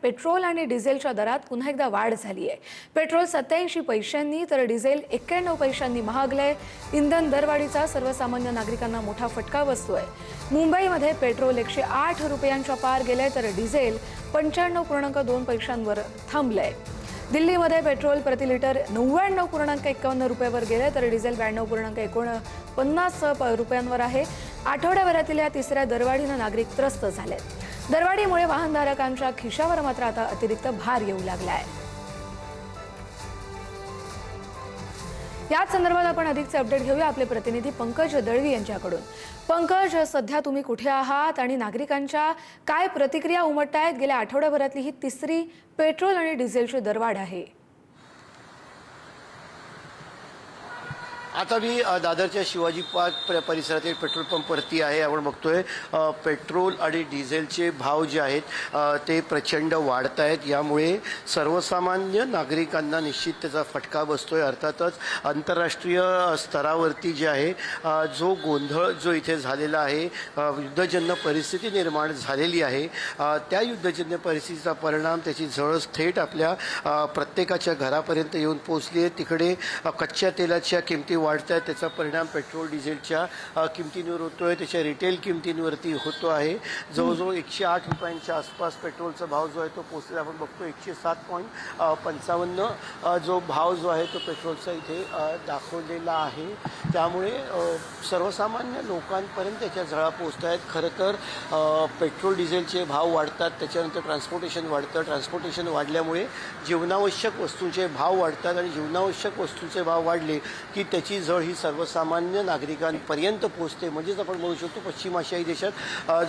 Petrol आणि डिझेलच्या दरात पुन्हा एकदा वाढ झाली आहे। पेट्रोल 87 पैशांनी तर डिझेल 91 पैशांनी महागलंय। इंधन दरवाढीचा सर्वसामान्य नागरिकांना मोठा फटका बसतोय। मुंबईमध्ये पेट्रोल 108 रुपयांच्या पार गेलंय तर डिझेल 95.2 पैशांवर थांबलंय। दिल्लीमध्ये पेट्रोल प्रति लिटर 99.51 रुपयावर गेले तर डिझेल 92.49 रुपयांवर आहे। आठवड्याभरातील या तिसऱ्या दरवाढीने नागरिक त्रस्त झाले। दरवाढीमुळे वाहनधारकांच्या खिशावर मात्र आता अतिरिक्त भार येऊ लागला आहे। याच संदर्भात आपण अधिकचे अपडेट घेऊया आपले प्रतिनिधी पंकज दळवी यांच्याकडून। पंकज, सध्या तुम्ही कुठे आहात आणि नागरिकांच्या काय प्रतिक्रिया उमटतायत? गेल्या आठवड्याभरातली ही तिसरी पेट्रोल आणि डिझेलची दरवाढ आहे। आता मी दादरच्या शिवाजी पार्क परिसरातील पेट्रोल पंपवरती आहे। आपण बघतोय पेट्रोल आणि डिझेलचे भाव जे आहेत ते प्रचंड वाढत आहेत। यामुळे सर्वसामान्य नागरिकांना निश्चित त्याचा फटका बसतोय। अर्थातच आंतरराष्ट्रीय स्तरावरती जे आहे जो गोंधळ जो इथे झालेला आहे, युद्धजन्य परिस्थिती निर्माण झालेली आहे, त्या युद्धजन्य परिस्थितीचा परिणाम, त्याची झळ थेट आपल्या प्रत्येकाच्या घरापर्यंत येऊन पोहोचली आहे। तिकडे कच्च्या तेलाच्या किमती वाढत आहेत, त्याचा परिणाम पेट्रोल डिझेलच्या किमतींवर होतोय, त्याच्या रिटेल किमतींवरती होतो आहे। जवळजवळ 108 रुपयांच्या आसपास पेट्रोलचा भाव जो आहे तो पोहोचलेला आपण बघतो। 107.55 जो भाव जो आहे तो पेट्रोलचा इथे दाखवलेला आहे। त्यामुळे सर्वसामान्य लोकांपर्यंत त्याच्या झळा पोहोचत आहेत। खरं तर पेट्रोल डिझेलचे भाव वाढतात, त्याच्यानंतर ट्रान्सपोर्टेशन वाढतं। ट्रान्सपोर्टेशन वाढल्यामुळे जीवनावश्यक वस्तूंचे भाव वाढतात आणि जीवनावश्यक वस्तूंचे भाव वाढले की त्याची झळ ही सर्वसामान्य नागरिकांपर्यंत पोहोचते। म्हणजेच आपण म्हणू शकतो पश्चिम आशियाई देशात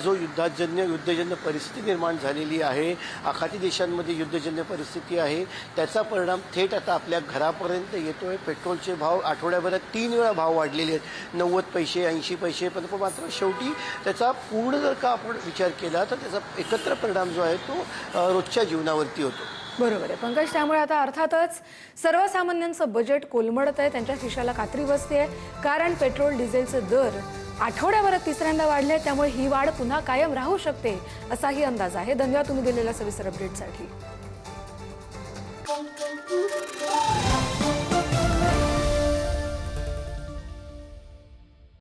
जो युद्धजन्य परिस्थिती निर्माण झालेली आहे, आखाती देशांमध्ये युद्धजन्य परिस्थिती आहे, त्याचा परिणाम थेट आता आपल्या घरापर्यंत येतोय। पेट्रोलचे भाव आठवड्याभरात 3 वेळा भाव वाढलेले आहेत, 90 पैसे 80 पैसे, पण मात्र शेवटी त्याचा पूर्ण जर का आपण विचार केला तर त्याचा एकत्र परिणाम जो आहे तो रोजच्या जीवनावरती होतो। बरोबर आहे पंकज। त्यामुळे आता अर्थातच सर्वसामान्यांचं बजेट कोलमडत आहे, त्यांच्या खिशाला कात्री बसते, कारण पेट्रोल डिझेलचे दर आठवड्याभरात तिसऱ्यांदा वाढले। त्यामुळे ही वाढ पुन्हा कायम राहू शकते असाही अंदाज आहे। धन्यवाद तुम्ही दिलेल्या सविस्तर अपडेटसाठी।